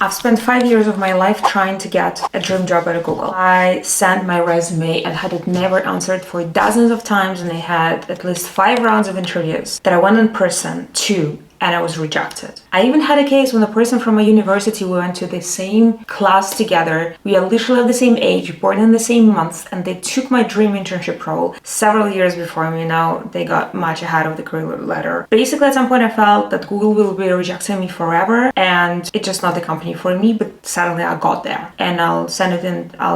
I've spent 5 years of my life trying to get a dream job at Google. I sent my resume and had it never answered for dozens of times, and I had at least 5 rounds of interviews that I went in person to, and I was rejected. I even had a case when a person from a university, we went to the same class together. We are literally the same age, born in the same month, and they took my dream internship role several years before me. Now they got much ahead of the career ladder. Basically, at some point I felt that Google will be rejecting me forever, and it's just not the company for me, but suddenly I got there. And I'll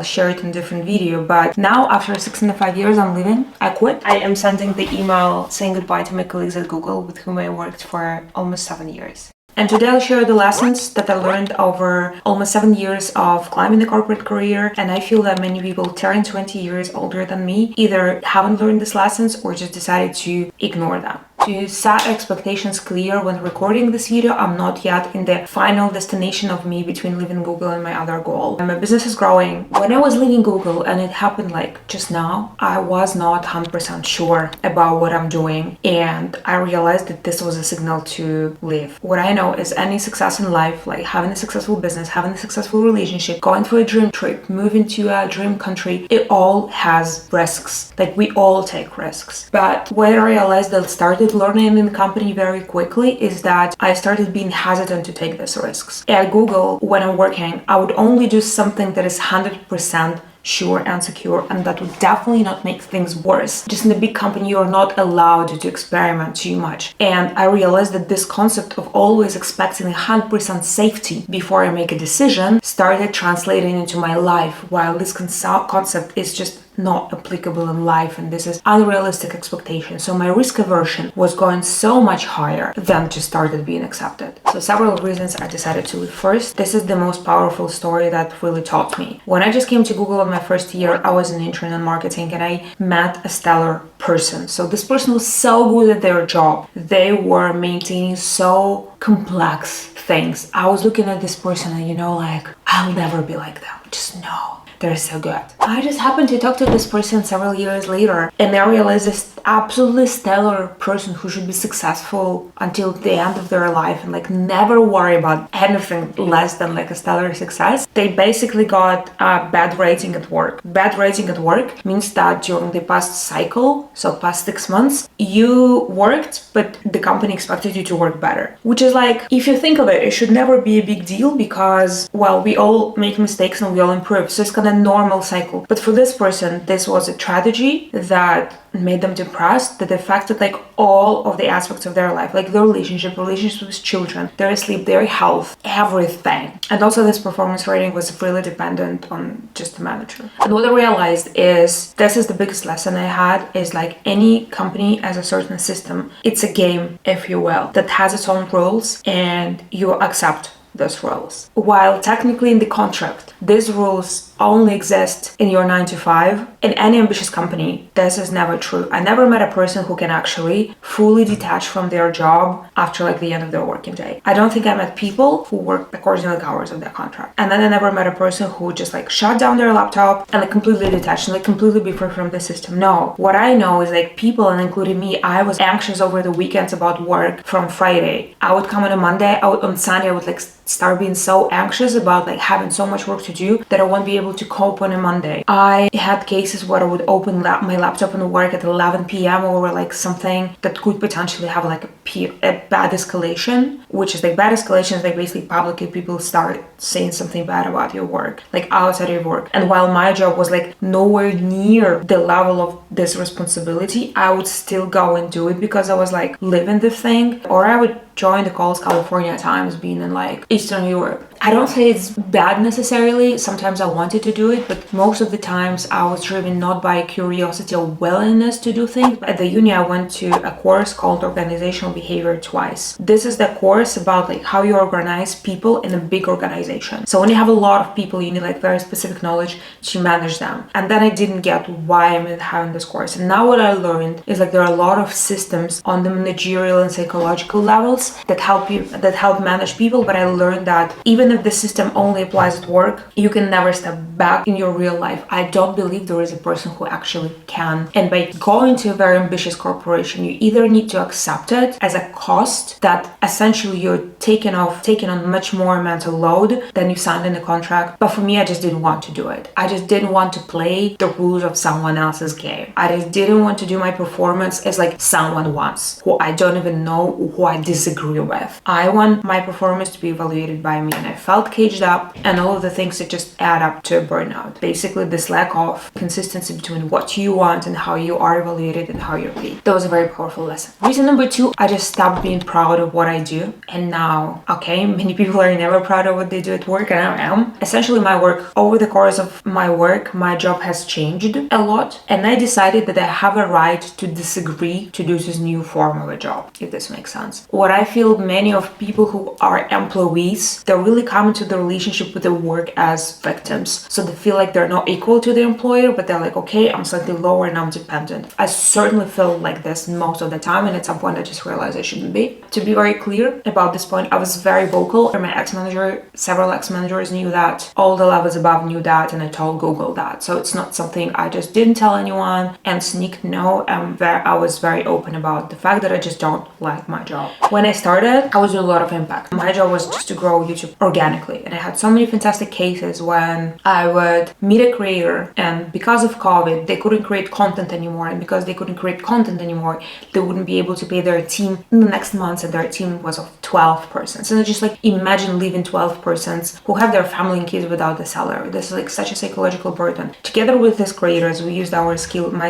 share it in a different video. But now, after 6.5 years, I'm leaving. I quit. I am sending the email saying goodbye to my colleagues at Google with whom I worked for almost 7 years. And today I'll share the lessons that I learned over almost 7 years of climbing the corporate career. And I feel that many people turning 20 years older than me either haven't learned these lessons or just decided to ignore them. To set expectations clear when recording this video, I'm not yet in the final destination of me between leaving Google and my other goal. My business is growing. When I was leaving Google, and it happened like just now, I was not 100% sure about what I'm doing, and I realized that this was a signal to leave. What I know is any success in life, like having a successful business, having a successful relationship, going for a dream trip, moving to a dream country, it all has risks. Like, we all take risks. But what I realized that started learning in the company very quickly is that I started being hesitant to take these risks. At Google, when I'm working, I would only do something that is 100% sure and secure, and that would definitely not make things worse. Just in a big company, you're not allowed to experiment too much. And I realized that this concept of always expecting 100% safety before I make a decision started translating into my life, while this concept is just not applicable in life, and this is unrealistic expectation. So my risk aversion was going so much higher than just started being accepted. So several reasons I decided to leave. First, this is the most powerful story that really taught me. When I just came to Google in my first year, I was an intern in marketing, and I met a stellar person. So this person was so good at their job. They were maintaining so complex things. I was looking at this person and like, I'll never be like them. Just no. They're so good. I just happened to talk to this person several years later, and I realized this absolutely stellar person who should be successful until the end of their life and never worry about anything less than a stellar success. They basically got a bad rating at work. Bad rating at work means that during the past cycle, so past 6 months, you worked, but the company expected you to work better. Which is if you think of it, it should never be a big deal because, well, we all make mistakes and we all improve. So it's kind of a normal cycle. But for this person, this was a tragedy that made them depressed, that affected all of the aspects of their life, their relationships with children, their sleep, their health, everything. And also this performance rating was really dependent on just the manager. And what I realized is, this is the biggest lesson I had, is any company has a certain system. It's a game, if you will, that has its own rules, and you accept those rules. While technically in the contract, these rules only exist in your 9 to 5. In any ambitious company, this is never true. I never met a person who can actually fully detach from their job after the end of their working day. I don't think I met people who work according to the hours of their contract. And then I never met a person who just shut down their laptop and completely detached and completely be free from the system. No. What I know is people, and including me, I was anxious over the weekends about work from Friday. I would come on a Monday, on Sunday I would start being so anxious about having so much work to do that I won't be able to cope on a Monday. I had cases where I would open my laptop and work at 11 p.m. over something that could potentially have a bad escalation, which is bad escalation is basically publicly people start saying something bad about your work, outside of your work. And while my job was nowhere near the level of this responsibility, I would still go and do it because I was living the thing. Or I would join the calls California times, being in Eastern Europe. I don't say it's bad necessarily. Sometimes I wanted to do it, but most of the times I was driven not by curiosity or willingness to do things. At the uni, I went to a course called Organizational Behavior twice. This is the course about how you organize people in a big organization. So when you have a lot of people, you need very specific knowledge to manage them. And then I didn't get why I'm having this course. And now what I learned is there are a lot of systems on the managerial and psychological levels that help manage people. But I learned that even even if the system only applies at work, you can never step back in your real life. I don't believe there is a person who actually can. And by going to a very ambitious corporation, you either need to accept it as a cost that essentially you're taking on much more mental load than you signed in the contract. But for me, I just didn't want to do it. I just didn't want to play the rules of someone else's game. I just didn't want to do my performance as like someone wants, who I don't even know, who I disagree with. I want my performance to be evaluated by me, and I felt caged up, and all of the things that just add up to burnout. Basically, this lack of consistency between what you want and how you are evaluated and how you're paid. That was a very powerful lesson. Reason number 2, I just stopped being proud of what I do. And now, okay, many people are never proud of what they do at work, and I am. Essentially, my work, over the course of my work, my job has changed a lot, and I decided that I have a right to disagree to do this new form of a job, if this makes sense. What I feel many of people who are employees, they really come into the relationship with the work as victims. So they feel like they're not equal to the employer, but they're like, okay, I'm slightly lower and I'm dependent. I certainly feel like this most of the time, and at some point I just realized I shouldn't be. To be very clear about this point, I was very vocal, and my ex-manager, several ex-managers knew that, all the levels above knew that, and I told Google that. So it's not something I just didn't tell anyone and sneak. No, I was very open about the fact that I just don't like my job. When I started, I was doing a lot of impact. My job was just to grow YouTube organically, and I had so many fantastic cases when I would meet a creator, and because of COVID, they couldn't create content anymore, and because they couldn't create content anymore, they wouldn't be able to pay their team in the next months, and their team was of 12 persons. And just like, imagine leaving 12 persons who have their family and kids without the salary. This is like such a psychological burden. Together with these creators, we used my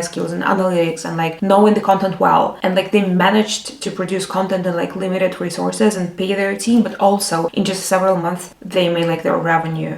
skills in analytics and like knowing the content well, and like they managed to produce content in like limited resources and pay their team, but also in just several months they made like their revenue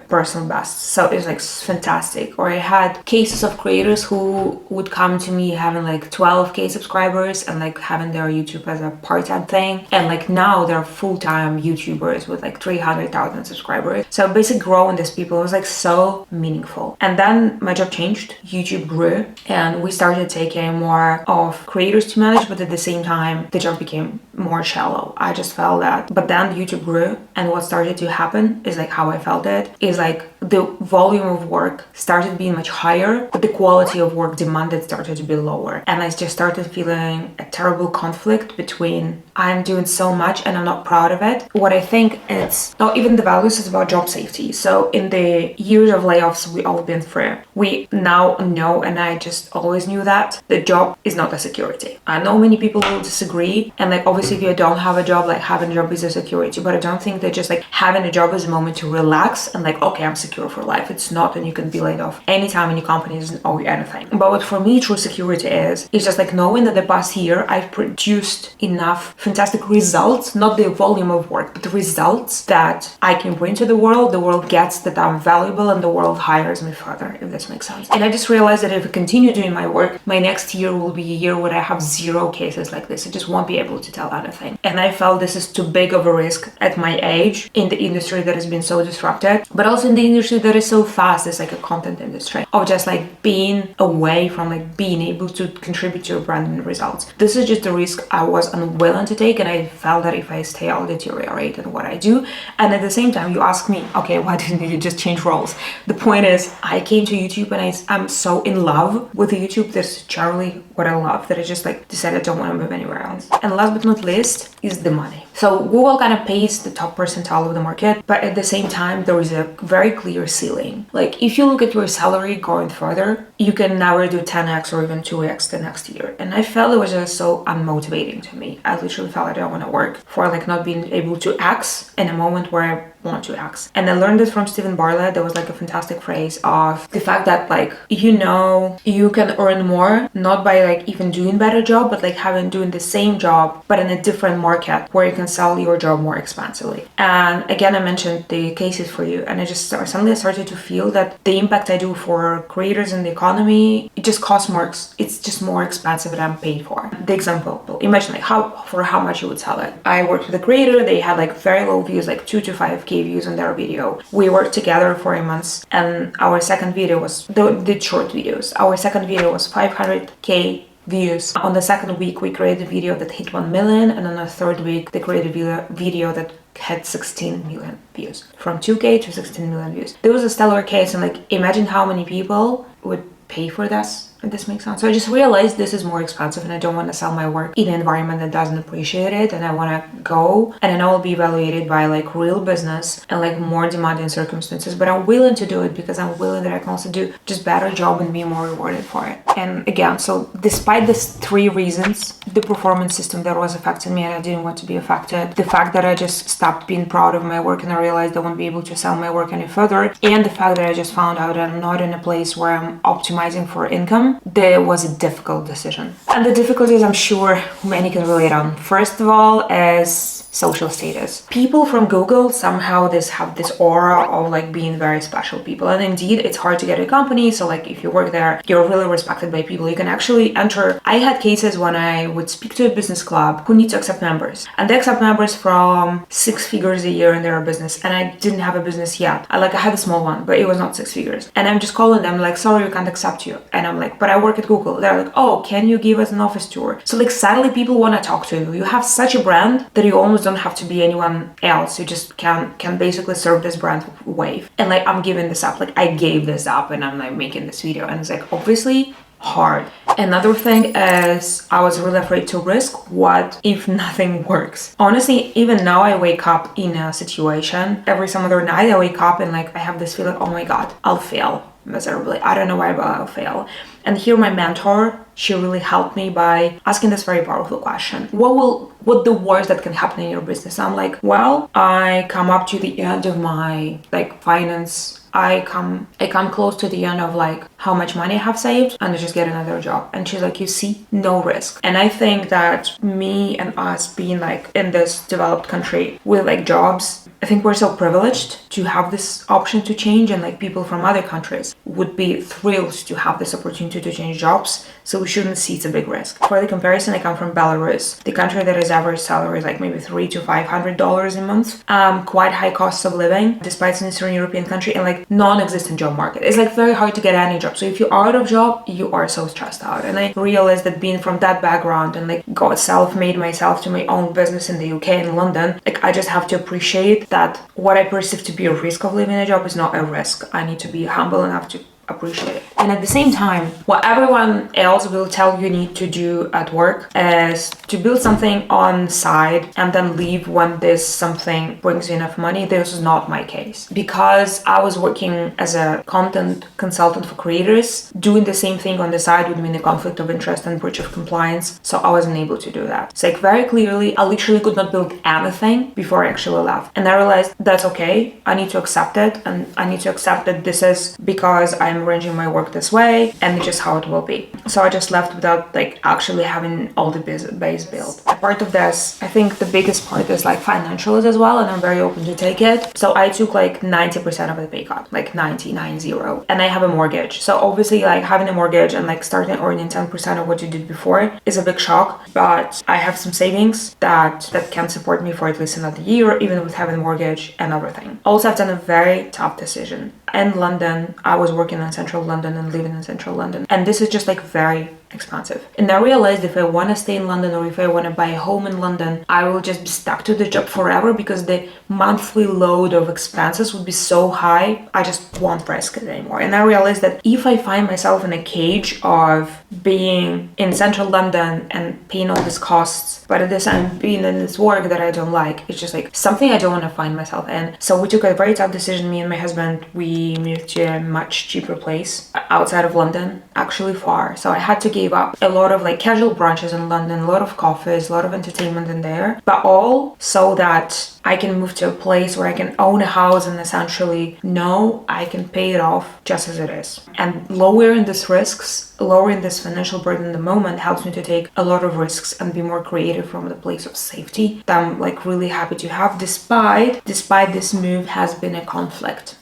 personal best. So it's like fantastic. Or I had cases of creators who would come to me having like 12k subscribers and like having their YouTube as a part-time thing, and like now they're full-time YouTubers with like 300,000 subscribers. So basically growing these people, it was like so meaningful. And then my job changed, YouTube grew, and we started taking more of creators to manage, but at the same time the job became more shallow. I just felt that. But then YouTube grew, and what started to happen is like how I felt it is like the volume of work started being much higher, but the quality of work demanded started to be lower. And I just started feeling a terrible conflict between I'm doing so much and I'm not proud of it. What I think it's not even the values, is about job safety. So in the years of layoffs we all been through, we now know, and I just always knew that the job is not a security. I know many people will disagree, and like obviously if you don't have a job, like having a job is a security, but I don't think that just like having a job is a moment to relax and like, okay, I'm secure for life. It's not, and you can be laid off anytime, and your company doesn't owe you anything. But what for me true security is just like knowing that the past year I've produced enough fantastic results, not the volume of work, but the results that I can bring to the world gets that I'm valuable, and the world hires me further, if this makes sense. And I just realized that if I continue doing my work, my next year will be a year where I have 0 cases like this. I just won't be able to tell anything. And I felt this is too big of a risk at my age in the industry that has been so disrupted, but also in the industry that is so fast. It's like a content industry of just like being away from like being able to contribute to your brand and results. This is just a risk I was unwilling to take, and I felt that if I stay, I'll deteriorate in what I do. And at the same time, you ask me, okay, why didn't you just change roles? The point is, I came to YouTube and I'm so in love with YouTube. That's generally what I love, that I just like decided I don't want to move anywhere else. And last but not least is the money. So Google kind of pays the top percentile of the market, but at the same time, there is a very clear ceiling. Like if you look at your salary going further, you can never do 10x or even 2x the next year. And I felt it was just so unmotivating to me. I literally felt I don't want to work for like not being able to X in a moment where I want to X. And I learned this from Stephen Bartlett. There was like a fantastic phrase of the fact that like, you know, you can earn more, not by like even doing better job, but like doing the same job, but in a different market where you can sell your job more expensively. And again, I mentioned the cases for you, and I just suddenly started to feel that the impact I do for creators in the economy, it just costs more. It's just more expensive than I'm paid for. The example, imagine like how much you would sell it. I worked with a creator. They had like very low views, like 2 to 5k views on their video. We worked together for a month, and our second video was the short videos. Our second video was 500k views. On the second week, we created a video that hit 1 million, and on the third week, they created a video that had 16 million views. From 2K to 16 million views. There was a stellar case, and like imagine how many people would pay for this. If this makes sense. So I just realized this is more expensive and I don't want to sell my work in an environment that doesn't appreciate it, and I want to go and I know I'll be evaluated by like real business and like more demanding circumstances, but I'm willing to do it because I'm willing that I can also do just better job and be more rewarded for it. And again, so despite these 3 reasons, the performance system that was affecting me and I didn't want to be affected, the fact that I just stopped being proud of my work and I realized I won't be able to sell my work any further, and the fact that I just found out that I'm not in a place where I'm optimizing for income, there was a difficult decision. And the difficulties I'm sure many can relate on. First of all, is social status. People from Google somehow have this aura of like being very special people, and indeed it's hard to get a company, so like if you work there you're really respected by people. You can actually enter. I had cases when I would speak to a business club who need to accept members, and they accept members from 6 figures a year in their business, and I didn't have a business yet. I had a small one, but it was not 6 figures, and I'm just calling them like, sorry, we can't accept you. And I'm like, but I work at Google. They're like, oh, can you give us an office tour? So like suddenly people want to talk to you. You have such a brand that you almost don't have to be anyone else. You just can basically serve this brand wave. And like I'm giving this up. Like I gave this up and I'm like making this video, and it's like obviously hard. Another thing is I was really afraid to risk what if nothing works. Honestly, even now I wake up in a situation every some other night. I wake up and like I have this feeling, oh my god, I'll fail miserably. I don't know why, but I'll fail. And here my mentor, she really helped me by asking this very powerful question. What the worst that can happen in your business? I'm like, well, I come up to the end of my like finance. I come close to the end of like how much money I have saved, and I just get another job. And she's like, you see, no risk. And I think that me and us being like in this developed country with like jobs, I think we're so privileged to have this option to change, and like people from other countries would be thrilled to have this opportunity to change jobs. So we shouldn't see it's a big risk. For the comparison, I come from Belarus, the country that is average salary is like maybe $300 to $500 a month. Quite high costs of living, despite it's an Eastern European country, and like non-existent job market. It's like very hard to get any job. So if you're out of job, you are so stressed out. And I realized that being from that background and like got self-made myself to my own business in the UK and London, like I just have to appreciate that what I perceive to be a risk of leaving a job is not a risk. I need to be humble enough to appreciate it. And at the same time, what everyone else will tell you need to do at work is to build something on side and then leave when this something brings you enough money. This is not my case, because I was working as a content consultant for creators. Doing the same thing on the side would mean a conflict of interest and breach of compliance, so I wasn't able to do that. So like very clearly, I literally could not build anything before I actually left. And I realized that's okay. I need to accept it, and I need to accept that this is because I'm arranging my work this way and it's just how it will be. So I just left without like actually having all the base built. A part of this, I think the biggest part is like financials as well, and I'm very open to take it. So I took like 90% of the pay cut, like 90, and I have a mortgage. So obviously like having a mortgage and like starting earning 10% of what you did before is a big shock, but I have some savings that can support me for at least another year, even with having a mortgage and everything. Also, I've done a very tough decision. In London, I was working in central London and living in central London, and this is just like very expensive. And I realized if I want to stay in London or if I want to buy a home in London, I will just be stuck to the job forever because the monthly load of expenses would be so high. I just won't risk it anymore. And I realized that if I find myself in a cage of being in central London and paying all these costs, but at the same time being in this work that I don't like, it's just like something I don't want to find myself in. So we took a very tough decision, me and my husband. We moved to a much cheaper place outside of London, actually far. So I had to give up a lot of like casual brunches in London, a lot of coffees, a lot of entertainment in there, but all so that I can move to a place where I can own a house and essentially know I can pay it off just as it is. And lowering these risks, lowering this financial burden in the moment helps me to take a lot of risks and be more creative from the place of safety that I'm like really happy to have, despite this move has been a conflict.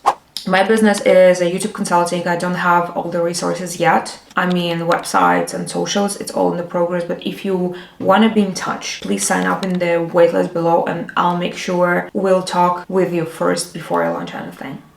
My business is a YouTube consulting. I don't have all the resources yet. I mean, websites and socials, it's all in the progress. But if you want to be in touch, please sign up in the waitlist below and I'll make sure we'll talk with you first before I launch anything.